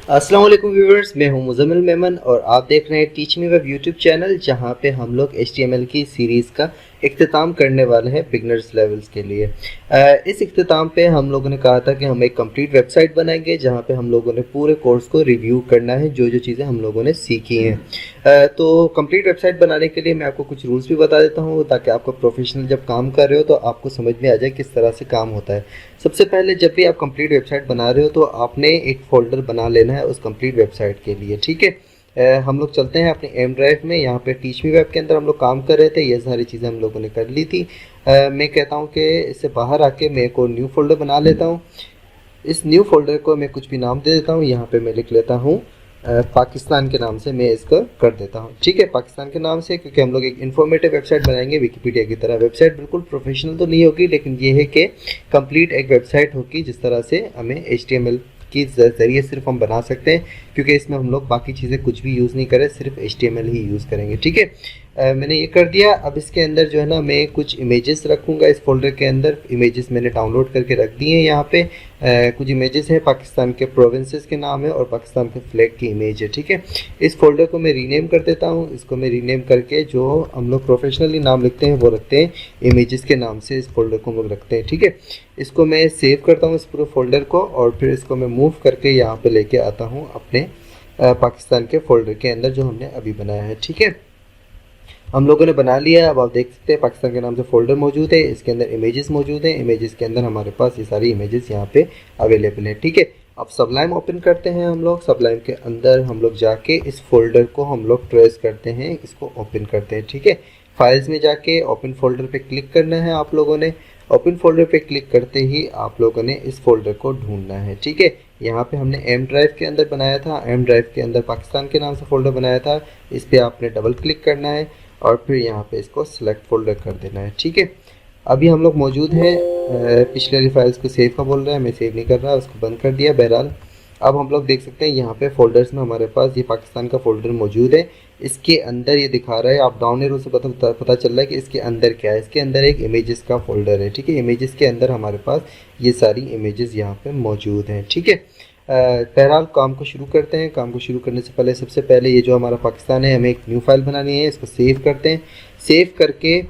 अस्सलाम वालेकुम व्यूअर्स, मैं हूं मुज़म्मिल मेमन और आप देख रहे हैं teach me web YouTube channel, जहां पे हम लोग HTML की सीरीज़ का इख्तिताम करने वाले हैं बिगनर्स लेवल्स के लिए। इस इख्तिताम पे हम लोगों ने कहा था कि हम एक कंप्लीट वेबसाइट बनाएंगे जहां पे हम लोगों ने पूरे कोर्स को रिव्यू करना है, जो जो चीज़ें हम लोगों ने सीखी हैं। तो कंप्लीट वेबसाइट बनाने के लिए मैं आपको कुछ रूल्स भी बता देता हूँ, ताकि आपको प्रोफेशनल जब काम कर रहे हो तो आपको समझ में आ जाए किस तरह से काम होता है। सबसे पहले जब भी आप कंप्लीट वेबसाइट बना रहे हो तो आपने एक फ़ोल्डर बना लेना है उस कंप्लीट वेबसाइट के लिए, ठीक है। हम लोग चलते हैं अपने एम ड्राइव में। यहाँ पे टीच मी वेब के अंदर हम लोग काम कर रहे थे, ये सारी चीज़ें हम लोगों ने कर ली थी। मैं कहता हूँ कि इससे बाहर आके मैं को न्यू फोल्डर बना लेता हूँ। इस न्यू फोल्डर को मैं कुछ भी नाम दे देता हूँ। यहाँ पे मैं लिख लेता हूँ पाकिस्तान के नाम से मैं इसको कर देता हूँ, ठीक है। पाकिस्तान के नाम से, क्योंकि हम लोग एक इन्फॉर्मेटिव वेबसाइट बनाएंगे विकिपीडिया की तरह। वेबसाइट बिल्कुल प्रोफेशनल तो नहीं होगी, लेकिन ये है कि कंप्लीट एक वेबसाइट होगी जिस तरह से हमें HTML के ज़रिए सिर्फ हम बना सकते हैं, क्योंकि इसमें हम लोग बाकी चीज़ें कुछ भी यूज़ नहीं करें, सिर्फ HTML ही यूज़ करेंगे, ठीक है। मैंने ये कर दिया। अब इसके अंदर जो है ना, मैं कुछ इमेजेस रखूँगा। इस फोल्डर के अंदर इमेजेस मैंने डाउनलोड करके रख दिए हैं। यहाँ पे कुछ इमेजेस हैं, पाकिस्तान के प्रोविंसेस के नाम है और पाकिस्तान के फ्लैग की इमेज है, ठीक है। इस फोल्डर को मैं रीनेम कर देता हूँ। इसको मैं रीनेम करके, जो हम लोग प्रोफेशनली नाम लिखते हैं वो रखते हैं इमेजेस के नाम से, इस फोल्डर को हम लोग रखते हैं, ठीक है। इसको मैं सेव करता हूँ इस पूरे फोल्डर को, और फिर इसको मैं मूव करके यहाँ पे लेके आता हूँ अपने पाकिस्तान के फोल्डर के अंदर जो हमने अभी बनाया है, ठीक है। हम लोगों ने बना लिया है। अब आप देख सकते हैं पाकिस्तान के नाम से फोल्डर मौजूद है, इसके अंदर इमेजेस मौजूद हैं। इमेजेस के अंदर हमारे पास ये सारी इमेजेस यहाँ पे अवेलेबल है, ठीक है। अब सबलाइम ओपन करते हैं हम लोग। सबलाइम के अंदर हम लोग जाके इस फोल्डर को हम लोग ट्रेस करते हैं, इसको ओपन करते हैं, ठीक है। फाइल्स में जाके ओपन फोल्डर पे क्लिक करना है आप लोगों ने। ओपन फोल्डर पे क्लिक करते ही आप लोगों ने इस फोल्डर को ढूंढना है, ठीक है। यहाँ पे हमने एम ड्राइव के अंदर बनाया था, एम ड्राइव के अंदर पाकिस्तान के नाम से फोल्डर बनाया था। इस पर आपने डबल क्लिक करना है और फिर यहाँ पे इसको सिलेक्ट फोल्डर कर देना है, ठीक है। अभी हम लोग मौजूद हैं, पिछले वाली फाइल्स को सेव का बोल रहा है, मैं सेव नहीं कर रहा, उसको बंद कर दिया। बहरहाल अब हम लोग देख सकते हैं यहाँ पे फोल्डर्स में हमारे पास ये पाकिस्तान का फोल्डर मौजूद है। इसके अंदर ये दिखा रहा है, आप डाउन एरो से पता चल रहा है कि इसके अंदर क्या है। इसके अंदर एक इमेजेस का फोल्डर है, ठीक है। इमेजेस के अंदर हमारे पास ये सारी इमेजेस यहाँ पे मौजूद हैं, ठीक है। बहरहाल काम को शुरू करते हैं। काम को शुरू करने से पहले सबसे पहले ये जो हमारा पाकिस्तान है, हमें एक न्यू फाइल बनानी है। इसको सेव करते हैं। सेव करके,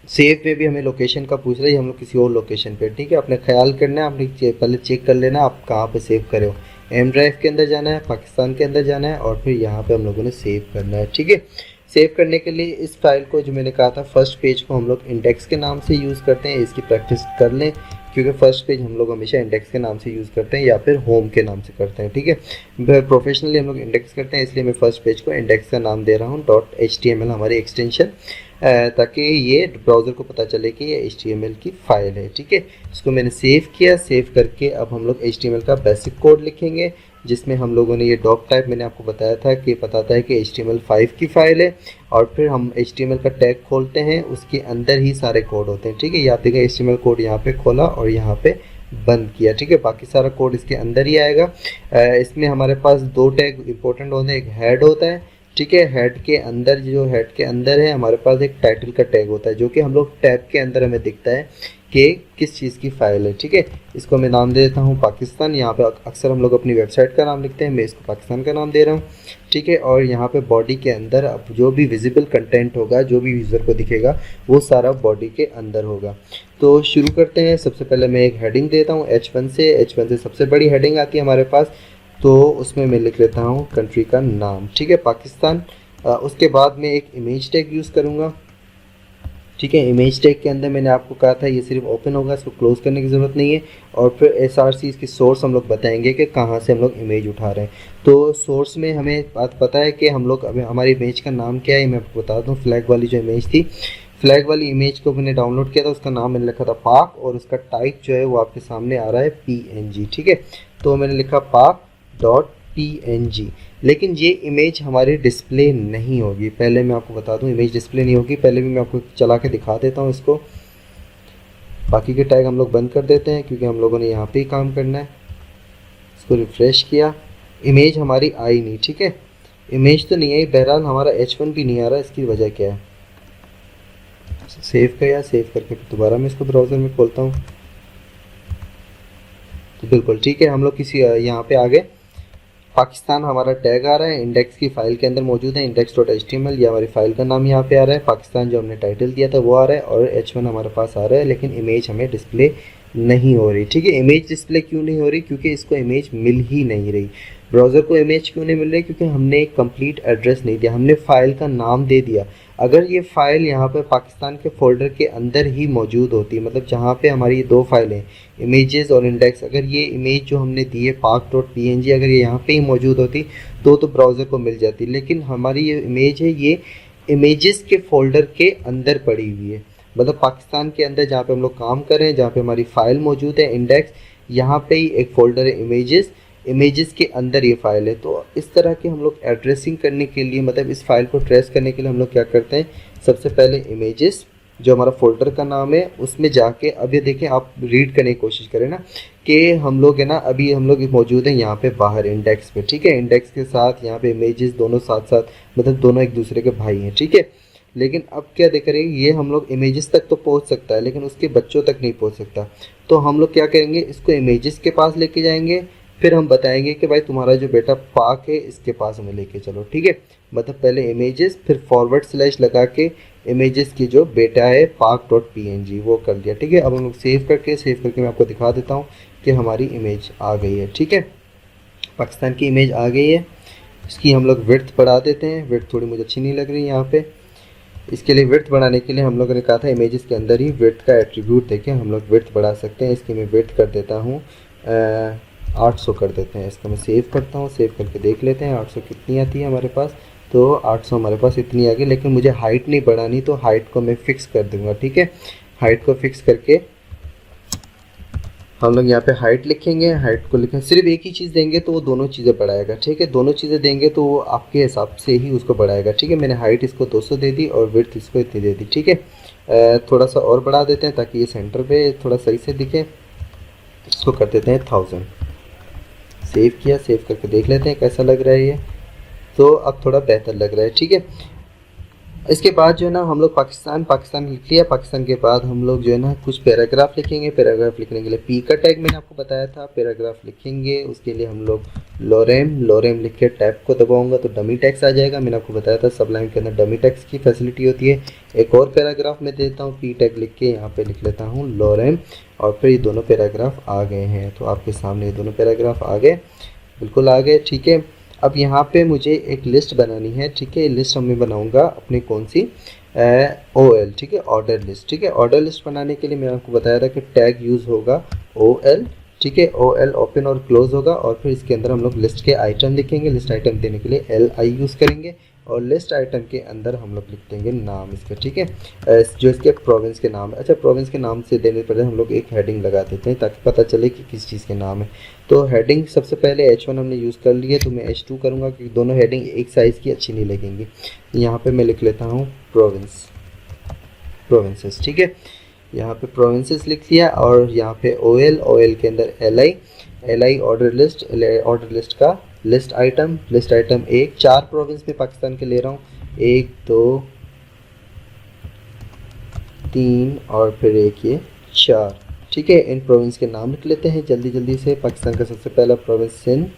सेव में भी हमें लोकेशन का पूछ रहा है, हम लोग किसी और लोकेशन पे, ठीक है। अपने ख्याल करना है, आपने पहले चेक कर लेना आप कहाँ पे सेव करे हो। एम ड्राइव के अंदर जाना है, पाकिस्तान के अंदर जाना है और फिर यहाँ पे हम लोगों ने सेव करना है, ठीक है। सेव करने के लिए इस फाइल को, जो मैंने कहा था फर्स्ट पेज को, हम लोग इंडेक्स के नाम से यूज़ करते हैं। इसकी प्रैक्टिस कर लें, क्योंकि फर्स्ट पेज हम लोग हमेशा इंडेक्स के नाम से यूज़ करते हैं या फिर होम के नाम से करते हैं, ठीक है। प्रोफेशनली हम लोग इंडेक्स करते हैं, इसलिए मैं फर्स्ट पेज को इंडेक्स का नाम दे रहा हूँ, .html हमारी एक्सटेंशन, ताकि ये ब्राउज़र को पता चले कि ये HTML की फ़ाइल है, ठीक है। इसको मैंने सेव किया। सेव करके अब हम लोग HTML का बेसिक कोड लिखेंगे, जिसमें हम लोगों ने ये डॉक टाइप मैंने आपको बताया था कि बताता है कि HTML5 की फ़ाइल है। और फिर हम HTML का टैग खोलते हैं, उसके अंदर ही सारे कोड होते हैं, ठीक है। यहाँ देखिए HTML कोड यहाँ पे खोला और यहाँ पे बंद किया, ठीक है। बाकी सारा कोड इसके अंदर ही आएगा। इसमें हमारे पास दो टैग इंपॉर्टेंट होते हैं, एक हेड होता है, ठीक है। हेड के अंदर, जो हेड के अंदर है हमारे पास एक टाइटल का टैग होता है, जो कि हम लोग टैब के अंदर हमें दिखता है कि किस चीज़ की फ़ाइल है, ठीक है। इसको मैं नाम दे देता हूँ पाकिस्तान। यहाँ पे अक्सर हम लोग अपनी वेबसाइट का नाम लिखते हैं, मैं इसको पाकिस्तान का नाम दे रहा हूँ, ठीक है। और यहाँ पे बॉडी के अंदर अब जो भी विजिबल कंटेंट होगा, जो भी यूज़र को दिखेगा, वो सारा बॉडी के अंदर होगा। तो शुरू करते हैं। सबसे पहले मैं एक हेडिंग देता हूँ H1 से सबसे बड़ी हेडिंग आती है हमारे पास, तो उसमें मैं लिख लेता हूँ कंट्री का नाम, ठीक है, पाकिस्तान। उसके बाद मैं एक इमेज टैग यूज़ करूँगा, ठीक है। इमेज टैग के अंदर मैंने आपको कहा था ये सिर्फ ओपन होगा, इसको क्लोज करने की ज़रूरत नहीं है। और फिर SRC, इसकी सोर्स हम लोग बताएंगे कि कहाँ से हम लोग इमेज उठा रहे हैं। तो सोर्स में हमें बात पता है कि हम लोग, अभी हमारी इमेज का नाम क्या है मैं आपको बता दूँ। फ्लैग वाली जो इमेज थी, फ्लैग वाली इमेज को मैंने डाउनलोड किया था, उसका नाम मैंने लिखा था पाक, और उसका टाइप जो है वो आपके सामने आ रहा है PNG, ठीक है। तो मैंने लिखा PAK.PNG। लेकिन ये इमेज हमारी डिस्प्ले नहीं होगी, पहले मैं आपको बता दूं, इमेज डिस्प्ले नहीं होगी। पहले भी मैं आपको चला के दिखा देता हूं इसको। बाकी के टैग हम लोग बंद कर देते हैं, क्योंकि हम लोगों ने यहाँ पे ही काम करना है। इसको रिफ्रेश किया, इमेज हमारी आई नहीं, ठीक है। इमेज तो नहीं आई, बहरहाल हमारा H1 भी नहीं आ रहा। इसकी वजह क्या है? सेव किया, सेव करके दोबारा मैं इसको ब्राउज़र में खोलता हूँ, तो बिल्कुल ठीक है, हम लोग किसी यहाँ पे आ गए। पाकिस्तान हमारा टैग आ रहा है, इंडेक्स की फाइल के अंदर मौजूद है, index.html, ये हमारी फाइल का नाम यहाँ पे आ रहा है, पाकिस्तान जो हमने टाइटल दिया था वो आ रहा है, और h1 हमारे पास आ रहा है, लेकिन इमेज हमें डिस्प्ले नहीं हो रही। ठीक है, इमेज डिस्प्ले क्यों नहीं हो रही? क्योंकि इसको इमेज मिल ही नहीं रही। ब्राउज़र को इमेज क्यों नहीं मिल रही? क्योंकि हमने एक कंप्लीट एड्रेस नहीं दिया, हमने फ़ाइल का नाम दे दिया। अगर ये फ़ाइल यहाँ पे पाकिस्तान के फ़ोल्डर के अंदर ही मौजूद होती, मतलब जहाँ पे हमारी ये दो फाइलें इमेजेस और इंडेक्स, अगर ये इमेज जो हमने दी है park.png अगर ये यहाँ पे ही मौजूद होती तो ब्राउज़र को मिल जाती, लेकिन हमारी ये इमेज है ये इमेजेस के फ़ोल्डर के अंदर पड़ी हुई है। मतलब पाकिस्तान के अंदर जहाँ पे हम लोग काम कर रहे हैं, जहाँ पे हमारी फ़ाइल मौजूद है इंडेक्स, यहाँ पे ही एक फ़ोल्डर है इमेजेस के अंदर ये फ़ाइल है। तो इस तरह के हम लोग एड्रेसिंग करने के लिए, मतलब इस फाइल को ट्रेस करने के लिए हम लोग क्या करते हैं, सबसे पहले इमेजेस जो हमारा फोल्डर का नाम है उसमें जाके, अब ये देखें आप रीड करने की कोशिश करें ना कि हम लोग है ना, अभी हम लोग मौजूद हैं यहाँ पे बाहर इंडेक्स पे। ठीक है, इंडेक्स के साथ यहाँ पे इमेजेस दोनों साथ साथ, मतलब दोनों एक दूसरे के भाई हैं। ठीक है, लेकिन अब क्या देख रहे हैं, ये हम लोग इमेजेस तक तो पहुँच सकता है लेकिन उसके बच्चों तक नहीं पहुँच सकता। तो हम लोग क्या करेंगे, इसको इमेजेस के पास लेके जाएंगे, फिर हम बताएंगे कि भाई तुम्हारा जो बेटा पाक है इसके पास हमें लेके चलो। ठीक है, मतलब पहले इमेजेस, फिर फॉरवर्ड स्लैश लगा के इमेजेस की जो बेटा है park.png वो कर दिया। ठीक है, अब हम लोग सेव करके मैं आपको दिखा देता हूँ कि हमारी इमेज आ गई है। ठीक है, पाकिस्तान की इमेज आ गई है। इसकी हम लोग विड्थ बढ़ा देते हैं, विड्थ थोड़ी मुझे अच्छी नहीं लग रही यहाँ पे। इसके लिए विड्थ बढ़ाने के लिए हम लोगों ने कहा था इमेजेस के अंदर ही विड्थ का एट्रीब्यूट देके हम लोग विड्थ बढ़ा सकते हैं। इसकी मैं विड्थ कर देता हूँ 800 कर देते हैं। इसको मैं सेव करता हूँ, सेव करके देख लेते हैं 800 कितनी आती है हमारे पास। तो 800 हमारे पास इतनी आ गई, लेकिन मुझे हाइट नहीं बढ़ानी, तो हाइट को मैं फ़िक्स कर दूँगा। ठीक है, हाइट को फ़िक्स करके हम लोग यहाँ पे हाइट लिखेंगे, हाइट को लिखें, सिर्फ एक ही चीज़ देंगे तो वो दोनों चीज़ें बढ़ाएगा। ठीक है, दोनों चीज़ें देंगे तो वो आपके हिसाब से ही उसको बढ़ाएगा। ठीक है, मैंने हाइट इसको 200 दे दी और विड्थ इसको इतनी दे दी। ठीक है, थोड़ा सा और बढ़ा देते हैं ताकि ये सेंटर पे थोड़ा सही से दिखे। इसको कर देते हैं 1000। सेव किया, सेव करके देख लेते हैं कैसा लग रहा है ये। तो अब थोड़ा बेहतर लग रहा है। ठीक है, इसके बाद जो है ना हम लोग पाकिस्तान लिख लिया। पाकिस्तान के बाद हम लोग जो है ना कुछ पैराग्राफ लिखेंगे। पैराग्राफ लिखने के लिए पी का टैग मैंने आपको बताया था। पैराग्राफ लिखेंगे, उसके लिए हम लोग लोरेम लिख के टैब को दबाऊंगा तो डमी टेक्स्ट आ जाएगा। मैंने आपको बताया था सबलाइन के अंदर डमी टेक्स्ट की फैसिलिटी होती है। एक और पैराग्राफ में देता हूँ, पी टैग लिख के यहाँ पे लिख लेता हूँ लोरेम, और फिर ये दोनों पैराग्राफ आ गए हैं। तो आपके सामने ये दोनों पैराग्राफ आ गए, बिल्कुल आ गए। ठीक है, अब यहाँ पे मुझे एक लिस्ट बनानी है। ठीक है, लिस्ट मैं बनाऊंगा अपनी कौन सी, OL। ठीक है, ऑर्डर लिस्ट। ठीक है, ऑर्डर लिस्ट बनाने के लिए मैंने आपको बताया था कि टैग यूज़ होगा OL। ठीक है, OL ओपन और क्लोज होगा, और फिर इसके अंदर हम लोग लिस्ट के आइटम लिखेंगे। लिस्ट आइटम देने के लिए LI यूज़ करेंगे, और लिस्ट आइटम के अंदर हम लोग लिख देंगे नाम इसका। ठीक है, जो इसके प्रोविंस के नाम है। अच्छा, प्रोविंस के नाम से देने पहले हम लोग एक हेडिंग लगा देते हैं ताकि पता चले कि किस चीज़ के नाम है। तो हेडिंग सबसे पहले H1 हमने यूज़ कर लिया, तो मैं H2 करूँगा क्योंकि दोनों हेडिंग एक साइज़ की अच्छी नहीं लगेंगी। यहाँ पे मैं लिख लेता हूँ प्रोविंसेस। ठीक है, यहाँ पे प्रोविंसेस लिख लिया, और यहाँ पे OL के अंदर LI ऑर्डर लिस्ट का लिस्ट आइटम 1। 4 प्रोविंस में पाकिस्तान के ले रहा हूँ, 1 2 3 और फिर एक ये 4। ठीक है, इन प्रोविंस के नाम लिख लेते हैं जल्दी से। पाकिस्तान का सबसे पहला प्रोविंस सिंध,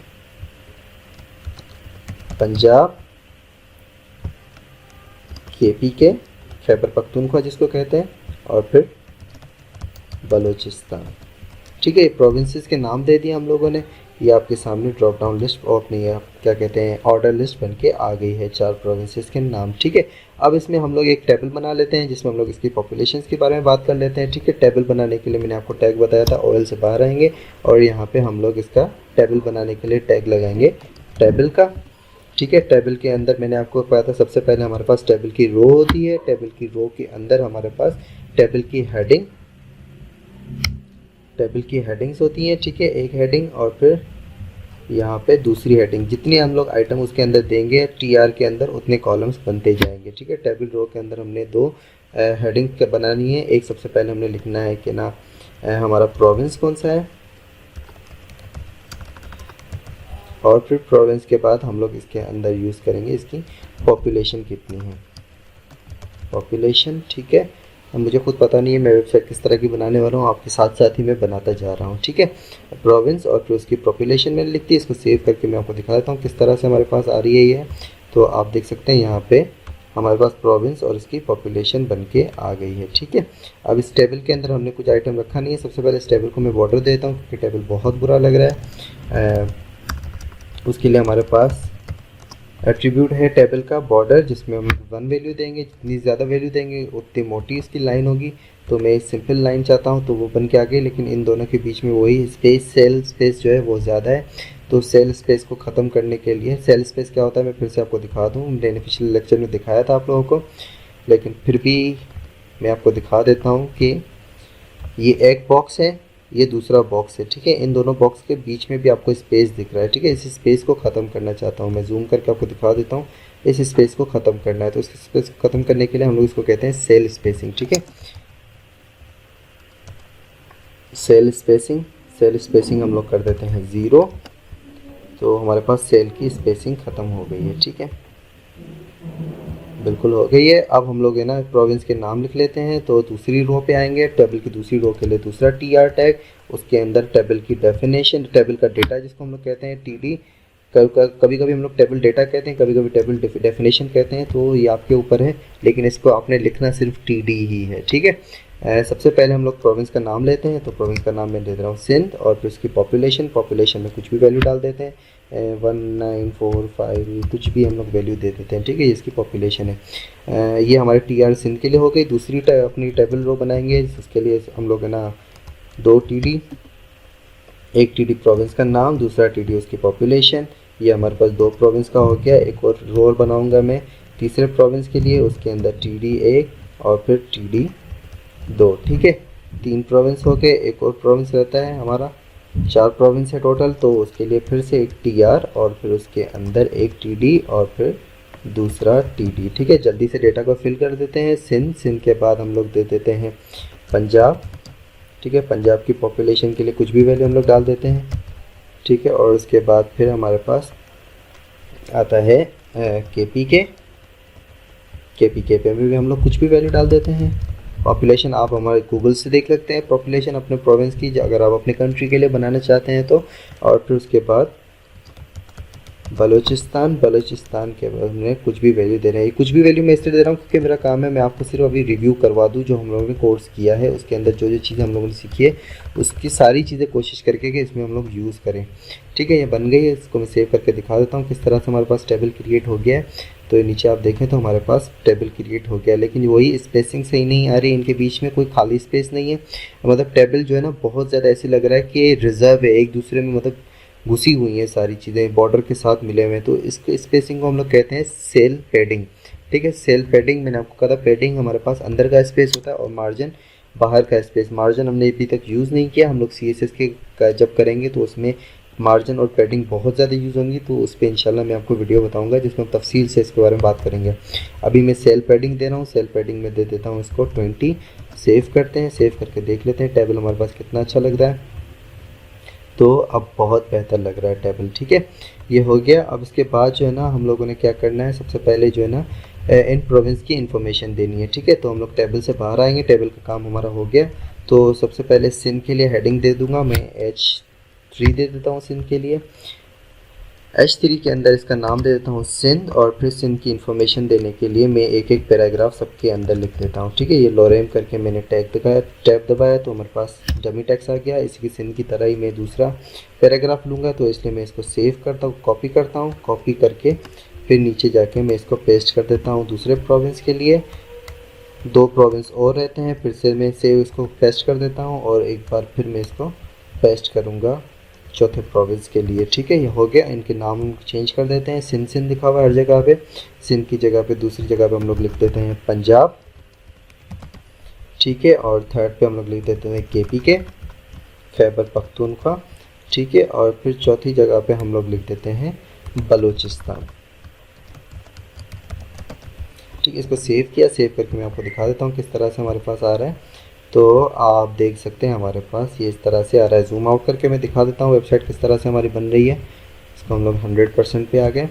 पंजाब, KPK खैबर पख्तूनख्वा जिसको कहते हैं, और फिर बलूचिस्तान। ठीक है, प्रोविंसेस के नाम दे दिए हम लोगों ने। ये आपके सामने ड्रॉप डाउन लिस्ट और अपनी क्या कहते हैं ऑर्डर लिस्ट बन के आ गई है 4 प्रोविंसेस के नाम। ठीक है, अब इसमें हम लोग एक टेबल बना लेते हैं जिसमें हम लोग इसकी पॉपुलेशन के बारे में बात कर लेते हैं। ठीक है, टेबल बनाने के लिए मैंने आपको टैग बताया था, OL से बाहर आएंगे और यहाँ पे हम लोग इसका टेबल बनाने के लिए टैग लगाएंगे टेबल का। ठीक है, टेबल के अंदर मैंने आपको बताया था सबसे पहले हमारे पास टेबल की रो होती है। टेबल की रो के अंदर हमारे पास टेबल की हेडिंग्स होती हैं। ठीक है, एक हेडिंग और फिर यहाँ पे दूसरी हेडिंग। जितनी हम लोग आइटम उसके अंदर देंगे TR के अंदर उतने कॉलम्स बनते जाएंगे। ठीक है, टेबल रो के अंदर हमने 2 हेडिंग बनानी है। एक सबसे पहले हमने लिखना है कि ना हमारा प्रोविंस कौन सा है, और फिर प्रोविंस के बाद हम लोग इसके अंदर यूज़ करेंगे इसकी पॉपुलेशन कितनी है, पॉपुलेशन। ठीक है, मुझे खुद पता नहीं है मैं वेबसाइट किस तरह की बनाने वाला हूँ, आपके साथ साथ ही मैं बनाता जा रहा हूँ। ठीक है, प्रोविंस और फिर उसकी पॉपुलेशन मैंने लिख दी। इसको सेव करके मैं आपको दिखा देता हूँ किस तरह से हमारे पास आ रही है ये। तो आप देख सकते हैं यहाँ पे हमारे पास प्रोविंस और इसकी पॉपुलेशन बन के आ गई है। ठीक है, अब इस टेबल के अंदर हमने कुछ आइटम रखा नहीं है। सबसे पहले इस टेबल को मैं बॉर्डर देता हूँ क्योंकि टेबल बहुत बुरा लग रहा है। उसके लिए हमारे पास एट्रीब्यूट है टेबल का बॉर्डर, जिसमें हम 1 वैल्यू देंगे। जितनी ज़्यादा वैल्यू देंगे उतनी मोटी इसकी लाइन होगी। तो मैं सिंपल लाइन चाहता हूँ तो वो बन के आ गई, लेकिन इन दोनों के बीच में वही स्पेस, सेल स्पेस जो है वो ज़्यादा है। तो सेल स्पेस को ख़त्म करने के लिए, सेल स्पेस क्या होता है मैं फिर से आपको दिखा दूँ, मैंने पिछले लेक्चर में दिखाया था आप लोगों को, लेकिन फिर भी मैं आपको दिखा देता हूँ कि ये एक बॉक्स है, ये दूसरा बॉक्स है। ठीक है, इन दोनों बॉक्स के बीच में भी आपको स्पेस दिख रहा है। ठीक है, इस स्पेस को ख़त्म करना चाहता हूँ मैं, जूम करके आपको दिखा देता हूँ। इस स्पेस को ख़त्म करना है, तो इस स्पेस को ख़त्म करने के लिए हम लोग इसको कहते हैं सेल स्पेसिंग। ठीक है, सेल स्पेसिंग, सेल स्पेसिंग हम लोग कर देते हैं 0। तो हमारे पास सेल की स्पेसिंग ख़त्म हो गई है। ठीक है, बिल्कुल हो गई है। अब हम लोग है ना प्रोविंस के नाम लिख लेते हैं। तो दूसरी रो पे आएंगे, टेबल की दूसरी रो के लिए दूसरा TR टैग, उसके अंदर टेबल की डेफिनेशन, टेबल का डेटा जिसको हम लोग कहते हैं TD, कभी कभी हम लोग टेबल डेटा कहते हैं, कभी कभी टेबल डेफिनेशन कहते हैं, तो ये आपके ऊपर है, लेकिन इसको आपने लिखना सिर्फ TD ही है। ठीक है, सबसे पहले हम लोग प्रोविंस का नाम लेते हैं। तो प्रोविंस का नाम मैं दे रहा हूँ सिंध, और फिर उसकी पॉपुलेशन, पॉपुलेशन में कुछ भी वैल्यू डाल देते हैं, 1945 कुछ भी हम लोग वैल्यू दे देते हैं। ठीक है, इसकी पॉपुलेशन है। ये हमारे TR सिंध के लिए हो गई। दूसरी अपनी टेबल रो बनाएंगे, जिसके लिए हम लोग है ना 2 TD, एक TD प्रोविंस का नाम, दूसरा TD उसकी पॉपुलेशन। ये हमारे पास 2 प्रोविंस का हो गया। एक और रो बनाऊंगा मैं तीसरे प्रोविंस के लिए, उसके अंदर TD 1 और फिर TD 2। ठीक है, 3 प्रोविंस हो गए। एक और प्रोविंस रहता है हमारा, 4 प्रोविंस है टोटल, तो उसके लिए फिर से एक TR और फिर उसके अंदर एक TD और फिर दूसरा TD। ठीक है, जल्दी से डेटा को फिल कर देते हैं। सिंध, सिंध के बाद हम लोग दे देते हैं पंजाब। ठीक है, पंजाब की पॉपुलेशन के लिए कुछ भी वैल्यू हम लोग डाल देते हैं। ठीक है, और उसके बाद फिर हमारे पास आता है KPK, KPK पे भी हम लोग कुछ भी वैल्यू डाल देते हैं। पॉपुलेशन आप हमारे गूगल से देख सकते हैं पॉपुलेशन अपने प्रोविंस की, अगर आप अपने कंट्री के लिए बनाना चाहते हैं तो। और फिर उसके बाद बलूचिस्तान, बलूचिस्तान के बाद हमने कुछ भी वैल्यू दे रहे हैं। कुछ भी वैल्यू मैं इसलिए दे रहा हूँ क्योंकि मेरा काम है मैं आपको सिर्फ अभी रिव्यू करवा दूँ जो हम लोगों ने कोर्स किया है, उसके अंदर जो जो चीज़ें हम लोगों ने सीखी है उसकी सारी चीज़ें कोशिश करके कि इसमें हम लोग यूज़ करें। ठीक है, ये बन गई है। इसको मैं सेव करके दिखा देता हूँ किस तरह से हमारे पास टेबल क्रिएट हो गया है। तो नीचे आप देखें तो हमारे पास टेबल क्रिएट हो गया, लेकिन वही स्पेसिंग सही नहीं आ रही, इनके बीच में कोई खाली स्पेस नहीं है। मतलब टेबल जो है ना बहुत ज़्यादा ऐसे लग रहा है कि रिजर्व है, एक दूसरे में मतलब घुसी हुई हैं सारी चीज़ें, बॉर्डर के साथ मिले हुए हैं। तो इस स्पेसिंग को हम लोग कहते हैं सेल पैडिंग। ठीक है, सेल पैडिंग मैंने आपको कहा था, पैडिंग हमारे पास अंदर का स्पेस होता है और मार्जिन बाहर का स्पेस। मार्जिन हमने अभी तक यूज़ नहीं किया, हम लोग CSS के जब करेंगे तो उसमें मार्जिन और पैडिंग बहुत ज़्यादा यूज़ होंगी, तो उस पर इंशाल्लाह मैं आपको वीडियो बताऊंगा जिसमें हम तफसील से इसके बारे में बात करेंगे। अभी मैं सेल पैडिंग दे रहा हूँ, सेल पैडिंग में दे देता हूँ इसको 20। सेव करते हैं, सेव करके देख लेते हैं टेबल हमारे पास कितना अच्छा लग रहा है। तो अब बहुत बेहतर लग रहा है टेबल। ठीक है, ये हो गया। अब इसके बाद जो है ना हम लोगों ने क्या करना है, सबसे पहले जो है ना इन प्रोविंस की इन्फॉर्मेशन देनी है। ठीक है, तो हम लोग टेबल से बाहर आएंगे, टेबल का काम हमारा हो गया। तो सबसे पहले सिंध के लिए हेडिंग दे दूंगा मैं, H3 दे देता हूँ सिंध के लिए। H3 के अंदर इसका नाम दे देता हूँ सिंध, और फिर सिंध की इन्फॉर्मेशन देने के लिए मैं एक एक पैराग्राफ सबके अंदर लिख देता हूँ। ठीक है, ये लोरेम करके मैंने टैब दबाया तो हमारे पास डमी टैक्स आ गया। इसी की सिंध की तरह ही मैं दूसरा पैराग्राफ लूँगा, तो इसलिए मैं इसको सेव करता हूँ, कॉपी करता हूँ, कॉपी करके फिर नीचे जाके मैं इसको पेस्ट कर देता हूँ दूसरे प्रोविंस के लिए। 2 प्रोविंस और रहते हैं, फिर से मैं सेव इसको पेस्ट कर देता हूँ और एक बार फिर मैं इसको पेस्ट करूँगा चौथे प्रोविंस के लिए। ठीक है, ये हो गया। इनके नाम हम चेंज कर देते हैं, सिंध सिंध लिखा हुआ है हर जगह पे, सिंध की जगह पे दूसरी जगह पे हम लोग लिख देते हैं पंजाब। ठीक है, और थर्ड पे हम लोग लिख देते हैं KPK, खैबर पख्तूनख्वा। ठीक है, और फिर चौथी जगह पे हम लोग लिख देते हैं बलूचिस्तान। ठीक है, इसको सेव किया, सेव करके मैं आपको दिखा देता हूँ किस तरह से हमारे पास आ रहा है। तो आप देख सकते हैं हमारे पास ये इस तरह से आ रहा है। जूम आउट करके मैं दिखा देता हूँ वेबसाइट किस तरह से हमारी बन रही है। इसको हम लोग 100% पे आ गए।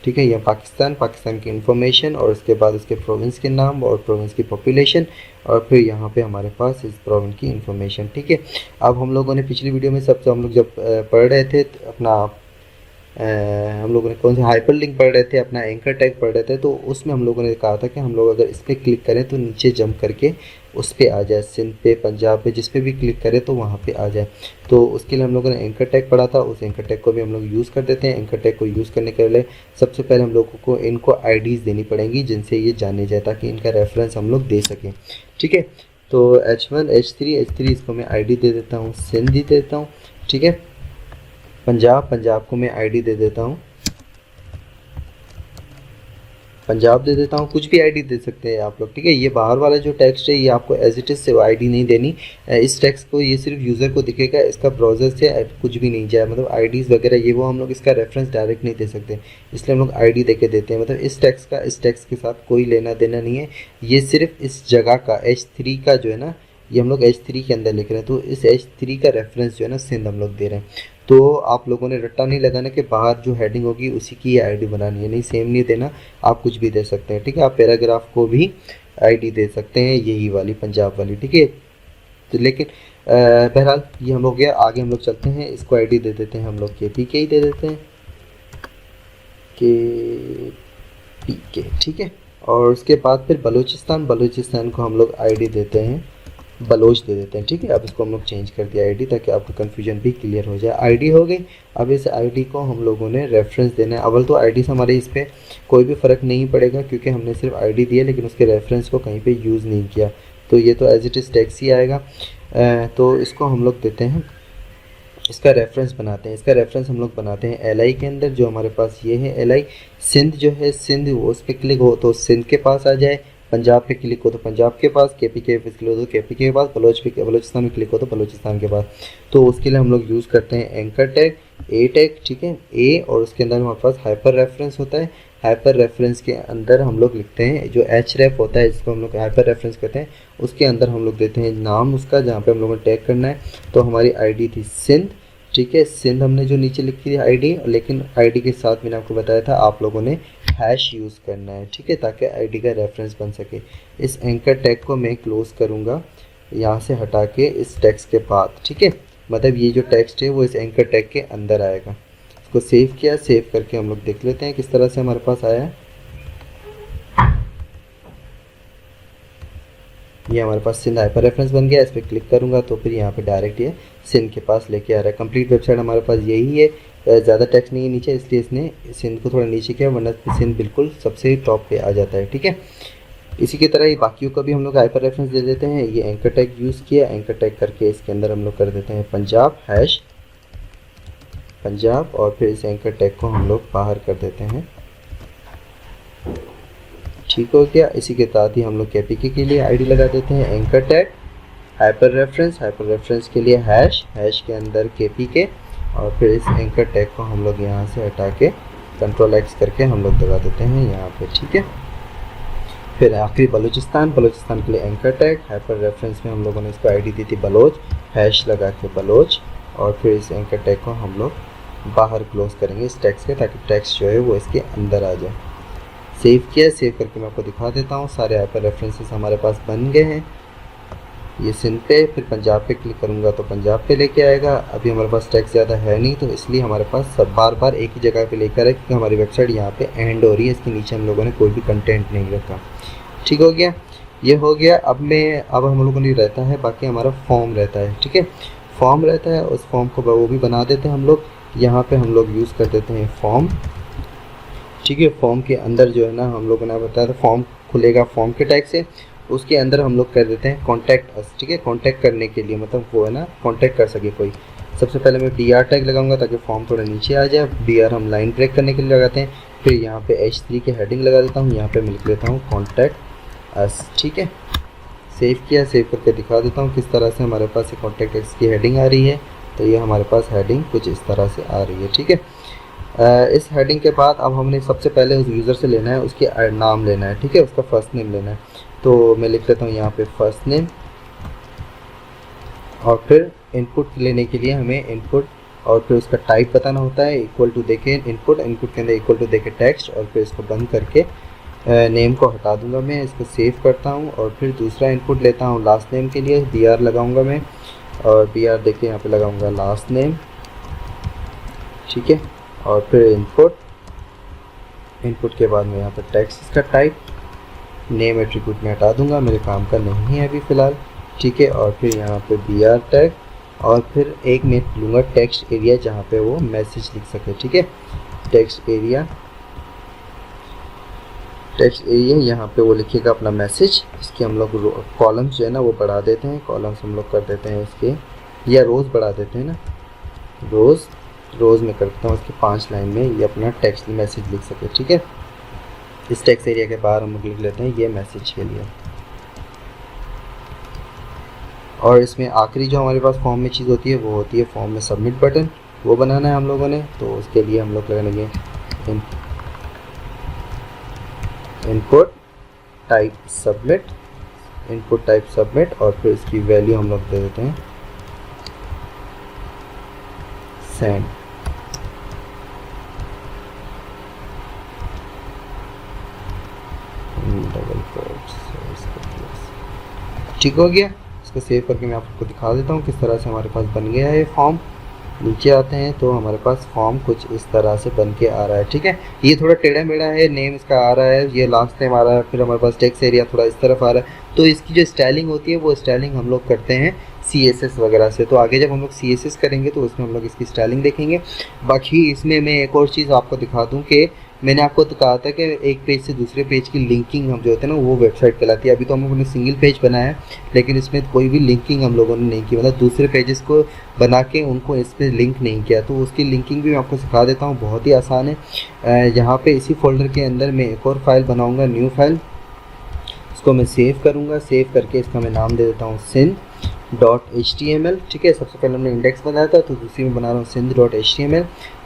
ठीक है। यहाँ पाकिस्तान की इंफॉर्मेशन और उसके बाद उसके प्रोविंस के नाम और प्रोविंस की पॉपुलेशन और फिर यहाँ पे हमारे पास इस प्रोविंस की इंफॉर्मेशन, ठीक है। अब हम लोगों ने पिछली वीडियो में सबसे हम लोग जब पढ़ रहे थे अपना हम लोगों ने कौन से हाइपर लिंक पढ़ रहे थे, अपना एंकर टैग पढ़ रहे थे, तो उसमें हम लोगों ने कहा था कि हम लोग अगर इस पर क्लिक करें तो नीचे जंप करके उस पर आ जाए, सिंध पे, पंजाब पे, जिस पे भी क्लिक करें तो वहाँ पे आ जाए। तो उसके लिए हम लोगों ने एंकर टैग पढ़ा था, उस एंकर टैग को भी हम लोग यूज़ कर देते हैं। एंकर टैग को यूज़ करने के लिए सबसे पहले हम लोगों को इनको आईडीज़ देनी पड़ेंगी जिनसे ये जाने जाए, ताकि इनका रेफरेंस हम लोग दे सकें, ठीक है। तो H1 H3 इसको मैं आईडी दे देता हूँ, सिंध दे देता हूँ, ठीक है। पंजाब को मैं आईडी दे देता हूँ, पंजाब दे देता हूँ, कुछ भी आईडी दे सकते हैं आप लोग, ठीक है। ये बाहर वाला जो टेक्स्ट है ये आपको एज इट इज़ से आईडी नहीं देनी, इस टेक्स्ट को ये सिर्फ यूज़र को दिखेगा, इसका ब्राउज़र से कुछ भी नहीं जाए, मतलब आईडीज़ वगैरह ये वो हम लोग इसका रेफरेंस डायरेक्ट नहीं दे सकते, इसलिए हम लोग आईडी दे के देते हैं। मतलब इस टेक्स्ट के साथ कोई लेना देना नहीं है, ये सिर्फ इस जगह का H3 का जो है ना, ये हम लोग H3 के अंदर लिख रहे हैं, तो इस H3 का रेफरेंस जो है ना सिंध हम लोग दे रहे हैं। तो आप लोगों ने रट्टा नहीं लगाना कि बाहर जो हेडिंग होगी उसी की आईडी बनानी है, नहीं, सेम नहीं देना, आप कुछ भी दे सकते हैं, ठीक है। आप पैराग्राफ को भी आईडी दे सकते हैं, यही वाली पंजाब वाली, ठीक है। तो लेकिन बहरहाल ये हम लोग गया, आगे हम लोग चलते हैं, इसको आईडी दे देते हैं हम लोग KPK ही दे देते हैं, KPK, ठीक है। और उसके बाद फिर बलूचिस्तान को हम लोग आईडी देते हैं, बलोच दे देते हैं, ठीक है। अब इसको हम लोग चेंज कर दिया आईडी, ताकि आपको कन्फ्यूजन भी क्लियर हो जाए। आईडी हो गई, अब इस आईडी को हम लोगों ने रेफरेंस देना है। अव्वल तो आईडी से हमारे इस पर कोई भी फ़र्क नहीं पड़ेगा, क्योंकि हमने सिर्फ आईडी दिया लेकिन उसके रेफरेंस को कहीं पे यूज़ नहीं किया, तो ये तो एज इट इज़ टेक्स्ट ही आएगा। तो इसको हम लोग देते हैं, इसका रेफरेंस बनाते हैं। इसका रेफरेंस हम लोग बनाते हैं LI के अंदर, जो हमारे पास ये है LI। सिंध जो है, सिंध वो उस पर क्लिक हो तो सिंध के पास आ जाए, पंजाब पे क्लिक हो तो पंजाब के पास, KPK पे क्लिक हो तो KPK के पास, बलोचिस्तान में क्लिक हो तो बलोचिस्तान के पास। तो उसके लिए हम लोग यूज़ करते हैं एंकर टैग, A टैग, ठीक है, A, और उसके अंदर हमारे पास हाइपर रेफरेंस होता है। हाइपर रेफरेंस के अंदर हम लोग लिखते हैं जो href होता है, जिसको हम लोग हाइपर रेफरेंस कहते हैं, उसके अंदर हम लोग देते हैं नाम उसका, जहाँ पे हम लोगों ने टैग करना है। तो हमारी आईडी थी सिंध, ठीक है, सिंध हमने जो नीचे लिखी थी आईडी, लेकिन आईडी के साथ मैंने आपको बताया था आप लोगों ने हैश यूज़ करना है, ठीक है, ताकि आईडी का रेफरेंस बन सके। इस एंकर टैग को मैं क्लोज करूँगा यहाँ से हटा के इस टेक्स्ट के बाद, ठीक है, मतलब ये जो टेक्स्ट है वो इस एंकर टैग के अंदर आएगा। इसको सेव किया, सेव करके हम लोग देख लेते हैं किस तरह से हमारे पास आया है। ये हमारे पास सिंध हाइपर रेफरेंस बन गया, इस पर क्लिक करूँगा तो फिर यहाँ पे डायरेक्ट ये सिंध के पास लेके आ रहा है। कंप्लीट वेबसाइट हमारे पास यही है, ज़्यादा टेक्स्ट नहीं है नीचे, इसलिए इसने सिंध को थोड़ा नीचे किया, वरना सिंध बिल्कुल सबसे टॉप पे आ जाता है, ठीक है। इसी की तरह ये बाकियों का भी हम लोग हाइपर रेफरेंस दे देते हैं। ये एंकर टैग यूज़ किया, एंकर टैग करके इसके अंदर हम लोग कर देते हैं पंजाब, हैश पंजाब, और फिर इस एंकर टैग को हम लोग बाहर कर देते हैं, ठीक हो गया। इसी के साथ ही हम लोग KPK के लिए आईडी लगा देते हैं, एंकर टैग, हाइपर रेफरेंस के लिए हैश के अंदर KPK, और फिर इस एंकर टैग को हम लोग यहाँ से हटा के Ctrl+X करके हम लोग दबा देते हैं यहाँ पे, ठीक है। फिर आखिरी बलूचिस्तान के लिए एंकर टैग, हाइपर रेफरेंस में हम लोगों ने इसको आईडी दी थी बलोच, हैश लगा के बलोच, और फिर इस एंकर टैग को हम लोग बाहर क्लोज करेंगे इस टेक्स्ट के, ताकि टेक्स्ट जो है वो इसके अंदर आ जाए। सेव किया, सेव करके मैं आपको दिखा देता हूँ, सारे हाइपर रेफरेंसेस हमारे पास बन गए हैं। ये सिंध पे, फिर पंजाब पे क्लिक करूँगा तो पंजाब पे लेके आएगा। अभी हमारे पास टेक्स्ट ज़्यादा है नहीं, तो इसलिए हमारे पास सब बार एक ही जगह पे लेकर है, क्योंकि हमारी वेबसाइट यहाँ पे एंड हो रही है, इसके नीचे हम लोगों ने कोई भी कंटेंट नहीं रखा, ठीक हो गया। ये हो गया। अब हम लोगों ने रहता है, बाकी हमारा फॉर्म रहता है, ठीक है, फॉर्म रहता है, उस फॉर्म को वो भी बना देते हैं हम लोग। यहाँ पे हम लोग यूज़ कर देते हैं फॉर्म, ठीक है। फॉर्म के अंदर जो है ना, हम लोगों ने बताया था फॉर्म खुलेगा फॉर्म के टैग से, उसके अंदर हम लोग कर देते हैं कॉन्टैक्ट अस, ठीक है, कॉन्टैक्ट करने के लिए, मतलब वो है ना कॉन्टैक्ट कर सके कोई। सबसे पहले मैं DR टैग लगाऊंगा ताकि फॉर्म थोड़ा नीचे आ जाए, DR हम लाइन ब्रेक करने के लिए लगाते हैं। फिर यहाँ पे H3 के हेडिंग लगा देता हूँ, यहाँ पे मैं लिख लेता हूँ कॉन्टैक्ट अस, ठीक है। सेव किया, सेव करके दिखा देता हूँ किस तरह से हमारे पास कॉन्टैक्ट अस की हेडिंग आ रही है। तो ये हमारे पास हेडिंग कुछ इस तरह से आ रही है, ठीक है। इस हेडिंग के बाद अब हमने सबसे पहले उस यूज़र से लेना है, उसके नाम लेना है, ठीक है, उसका फर्स्ट नेम लेना है। तो मैं लिख लेता हूँ यहाँ पे फर्स्ट नेम, और फिर इनपुट लेने के लिए हमें इनपुट और फिर उसका टाइप बताना होता है, इक्वल टू देके इनपुट, इनपुट के अंदर इक्वल टू देके टेक्स्ट, और फिर इसको बंद करके नेम को हटा दूंगा मैं, इसको सेव करता हूँ और फिर दूसरा इनपुट लेता हूँ लास्ट नेम के लिए, बी आर लगाऊंगा मैं, और बी आर देखिए यहाँ पे लगाऊंगा लास्ट नेम, ठीक है। और फिर इनपुट, इनपुट के बाद में यहाँ पर टेक्स्ट इसका टाइप, नेम एट्रीब्यूट में हटा दूंगा, मेरे काम का नहीं है अभी फ़िलहाल, ठीक है। और फिर यहाँ पे बी आर टैग, और फिर एक मैं लूँगा टेक्स्ट एरिया जहाँ पे वो मैसेज लिख सके, ठीक है। टेक्स्ट एरिया, टेक्स्ट एरिया यहाँ पे वो लिखेगा अपना मैसेज। इसके हम लोग कॉलम्स जो है ना वो बढ़ा देते हैं, कॉलम्स हम लोग कर देते हैं इसके, या रोज़ बढ़ा देते हैं ना, रोज़ में करता हूँ इसके 5 लाइन में ये अपना टेक्स्ट मैसेज लिख सके, ठीक है। इस टेक्स्ट एरिया के बाहर हम लोग लिख लेते हैं ये मैसेज के लिए। और इसमें आखिरी जो हमारे पास फॉर्म में चीज़ होती है वो होती है फॉर्म में सबमिट बटन, वो बनाना है हम लोगों ने। तो उसके लिए हम लोग लगाएंगे input type submit, input type submit, और फिर इसकी वैल्यू हम लोग दे देते हैं सेंड। ठीक हो गया। इसको सेव करके मैं आपको दिखा देता हूँ किस तरह से हमारे पास बन गया है फॉर्म। नीचे आते हैं तो हमारे पास फॉर्म कुछ इस तरह से बन के आ रहा है, ठीक है। ये थोड़ा टेढ़ा मेढ़ा है, नेम इसका आ रहा है, ये लास्ट नेम आ रहा है, फिर हमारे पास टेक्स्ट एरिया थोड़ा इस तरफ आ रहा है। तो इसकी जो स्टाइलिंग होती है वो स्टाइलिंग हम लोग करते हैं CSS वगैरह से। तो आगे जब हम लोग CSS करेंगे तो उसमें हम लोग इसकी स्टाइलिंग देखेंगे। बाकी इसमें मैं एक और चीज़ आपको दिखा दूँ कि मैंने आपको तो कहा था कि एक पेज से दूसरे पेज की लिंकिंग हम जो होते हैं ना वो वेबसाइट कहलाती है। अभी तो हम लोगों ने सिंगल पेज बनाया है, लेकिन इसमें कोई भी लिंकिंग हम लोगों ने नहीं की, मतलब दूसरे पेजेस को बना के उनको इस पर लिंक नहीं किया। तो उसकी लिंकिंग भी मैं आपको सिखा देता हूँ, बहुत ही आसान है। यहाँ पे इसी फोल्डर के अंदर मैं एक और फाइल बनाऊँगा, न्यू फाइल, इसको मैं सेव करूँगा। सेव करके इसका मैं नाम दे देता हूँ sind.html, ठीक है। सबसे पहले हमने इंडेक्स बनाया था तो दूसरी में बना रहा हूँ sind.html,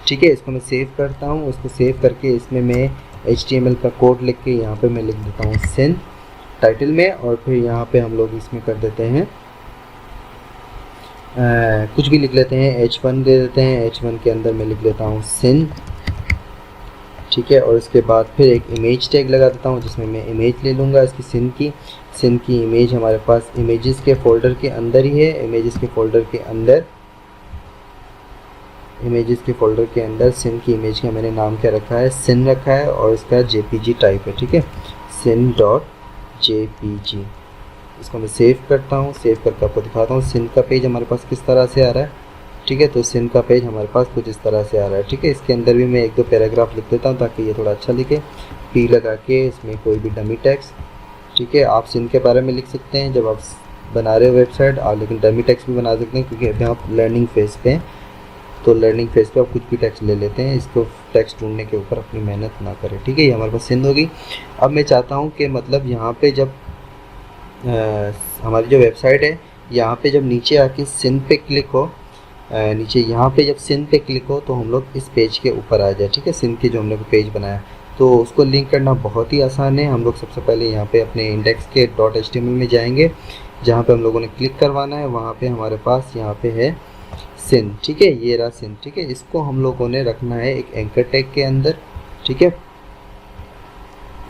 ठीक है। इसको मैं सेव करता हूँ। इसको सेव करके इसमें मैं HTML का कोड लिख के यहाँ पे मैं लिख देता हूँ सिंध टाइटल में, और फिर यहाँ पे हम लोग इसमें कर देते हैं कुछ भी लिख लेते हैं, H1 दे देते हैं। H1 के अंदर मैं लिख लेता हूँ सिंध, ठीक है। और इसके बाद फिर एक इमेज टैग लगा देता हूँ जिसमें मैं इमेज ले लूँगा इसकी सिंध की इमेज हमारे पास इमेजेस के फोल्डर के अंदर ही है। इमेजेस के फोल्डर के अंदर सिंध की इमेज का मैंने नाम क्या रखा है, सिंध रखा है, और इसका JPG टाइप है, ठीक है, sind.jpg। इसको मैं सेव करता हूँ। सेव करके आपको दिखाता हूँ सिंध का पेज हमारे पास किस तरह से आ रहा है, ठीक है। तो सिंध का पेज हमारे पास कुछ इस तरह से आ रहा है, ठीक है। इसके अंदर भी मैं 1-2 पैराग्राफ लिख देता हूँ ताकि ये थोड़ा अच्छा लिखे। P लगा के इसमें कोई भी डमी टेक्स्ट, ठीक है। आप सिंध के बारे में लिख सकते हैं जब आप बना रहे हो वेबसाइट, लेकिन डमी टेक्स्ट भी बना सकते हैं क्योंकि अभी आप लर्निंग फेज पे हैं। तो लर्निंग फेज पे आप कुछ भी टेक्स्ट ले लेते हैं, इसको टेक्स्ट ढूंढने के ऊपर अपनी मेहनत ना करें, ठीक है। ये हमारे पास सिंध हो गई। अब मैं चाहता हूँ कि मतलब यहाँ पे जब हमारी जो वेबसाइट है यहाँ पे जब नीचे आके सिंध पे क्लिक हो, नीचे यहाँ पे जब सिंध पे क्लिक हो तो हम लोग इस पेज के ऊपर आ जाए, ठीक है। सिंध के जो हमने पेज बनाया तो उसको लिंक करना बहुत ही आसान है। हम लोग सबसे पहले यहाँ पे अपने इंडेक्स के .html में जाएंगे, जहाँ पे हम लोगों ने क्लिक करवाना है वहाँ पे हमारे पास यहाँ पे है सिंध, ठीक है। ये रहा सिंध, ठीक है। इसको हम लोगों ने रखना है एक एंकर टैग के अंदर, ठीक है।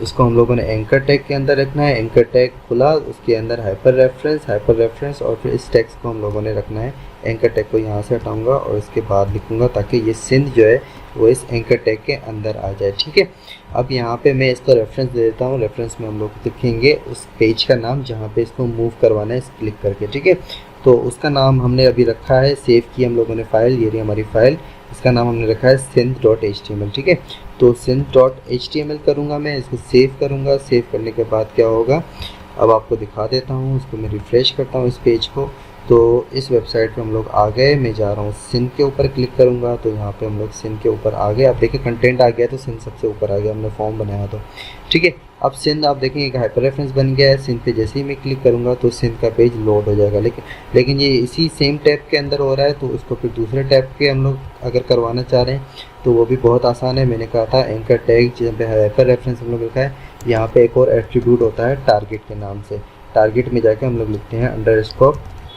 इसको हम लोगों ने एंकर टैग के अंदर रखना है। एंकर टैग खुला, उसके अंदर हाइपर रेफरेंस, और फिर इस टेक्स्ट को हम लोगों ने रखना है। एंकर टैग को यहाँ से हटाऊंगा और इसके बाद लिखूंगा ताकि ये सिंध जो है वो इस एंकर टैग के अंदर आ जाए, ठीक है। अब यहाँ पे मैं इसको रेफरेंस दे देता हूँ। रेफरेंस में हम लोग लिखेंगे उस पेज का नाम जहाँ पे इसको मूव करवाना है क्लिक करके, ठीक है। तो उसका नाम हमने अभी रखा है, सेव की हम लोगों ने फाइल, ये रही हमारी फाइल, इसका नाम हमने रखा है sind.html, ठीक है। तो sind.html करूँगा मैं, इसको सेव करूँगा। सेव करने के बाद क्या होगा अब आपको दिखा देता हूँ। इसको मैं रिफ़्रेश करता हूँ इस पेज को, तो इस वेबसाइट पे हम लोग आ गए। मैं जा रहा हूँ सिंध के ऊपर क्लिक करूँगा तो यहाँ पे हम लोग सिंध के ऊपर आ गए। आप देखिए कंटेंट आ गया तो सिंध सबसे ऊपर आ गया, हमने फॉर्म बनाया तो, ठीक है। अब सिंध आप देखेंगे एक हाइपर रेफरेंस बन गया है। सिंध पे जैसे ही मैं क्लिक करूँगा तो सिंध का पेज लोड हो जाएगा, लेकिन ये इसी सेम टैब के अंदर हो रहा है। तो उसको फिर दूसरे टैब के हम लोग अगर करवाना चाह रहे हैं तो वो भी बहुत आसान है। मैंने कहा था एंकर टैग जहाँ पे हाइपर रेफरेंस हम लोग लिखा है, यहाँ पे एक और एट्रीब्यूट होता है टारगेट के नाम से। टारगेट में जाके हम लोग लिखते हैं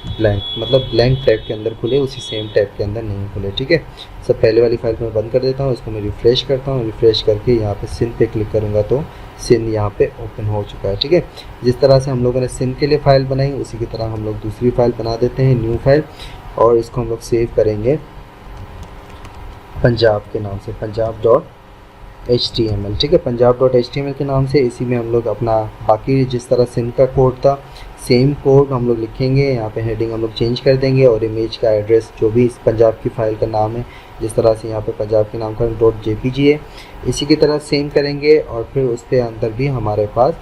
ब्लैंक, मतलब ब्लैंक टैब के अंदर खुले, उसी सेम टैब के अंदर नहीं खुले। ठीक है, सब पहले वाली फाइल को मैं बंद कर देता हूँ, इसको मैं रिफ़्रेश करता हूँ। रिफ़्रेश करके यहाँ पे सिन पे क्लिक करूँगा तो सिन यहाँ पे ओपन हो चुका है। ठीक है, जिस तरह से हम लोगों ने सिन के लिए फ़ाइल बनाई उसी की तरह हम लोग दूसरी फाइल बना देते हैं, न्यू फाइल, और इसको हम लोग सेव करेंगे पंजाब के नाम से, punjab.html। ठीक है, punjab.html के नाम से। इसी में हम लोग अपना बाकी जिस तरह सिन का कोड था सेम कोड हम लोग लिखेंगे। यहाँ पे हेडिंग हम लोग चेंज कर देंगे और इमेज का एड्रेस जो भी इस पंजाब की फ़ाइल का नाम है, जिस तरह से यहाँ पे पंजाब के नाम का .jpg है, इसी की तरह सेम करेंगे। और फिर उस पर अंदर भी हमारे पास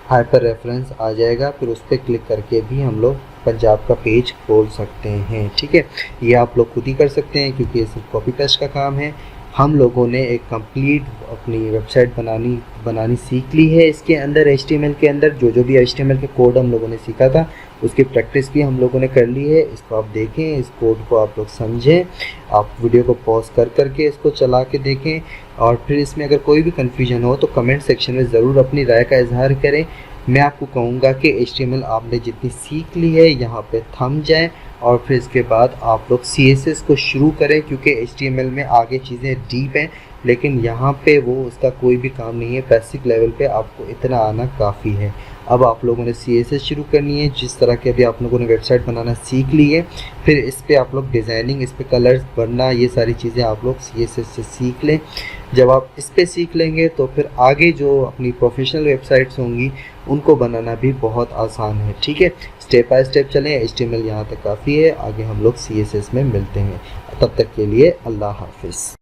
हाइपर रेफरेंस आ जाएगा, फिर उस पर क्लिक करके भी हम लोग पंजाब का पेज खोल सकते हैं। ठीक है, ये आप लोग खुद ही कर सकते हैं क्योंकि ये सिर्फ कॉपी पेस्ट का काम है। हम लोगों ने एक कंप्लीट अपनी वेबसाइट बनानी सीख ली है। इसके अंदर HTML के अंदर जो भी HTML के कोड हम लोगों ने सीखा था उसकी प्रैक्टिस भी हम लोगों ने कर ली है। इसको आप देखें, इस कोड को आप लोग समझें, आप वीडियो को पॉज कर करके इसको चला के देखें, और फिर इसमें अगर कोई भी कन्फ्यूजन हो तो कमेंट सेक्शन में ज़रूर अपनी राय का इजहार करें। मैं आपको कहूँगा कि HTML आपने जितनी सीख ली है यहाँ पे थम जाएं और फिर इसके बाद आप लोग CSS को शुरू करें, क्योंकि HTML में आगे चीज़ें डीप हैं लेकिन यहाँ पे वो उसका कोई भी काम नहीं है। बेसिक लेवल पे आपको इतना आना काफ़ी है। अब आप लोगों ने CSS शुरू करनी है, जिस तरह के अभी आप लोगों ने वेबसाइट बनाना सीख ली है, फिर इस पर आप लोग डिज़ाइनिंग, इस पर कलर्स भरना, ये सारी चीज़ें आप लोग CSS से सीख लें। जब आप इस पे सीख लेंगे तो फिर आगे जो अपनी प्रोफेशनल वेबसाइट्स होंगी उनको बनाना भी बहुत आसान है। ठीक है, स्टेप बाय स्टेप चलें। HTML यहाँ तक काफ़ी है, आगे हम लोग CSS में मिलते हैं। तब तक के लिए अल्लाह हाफिज़।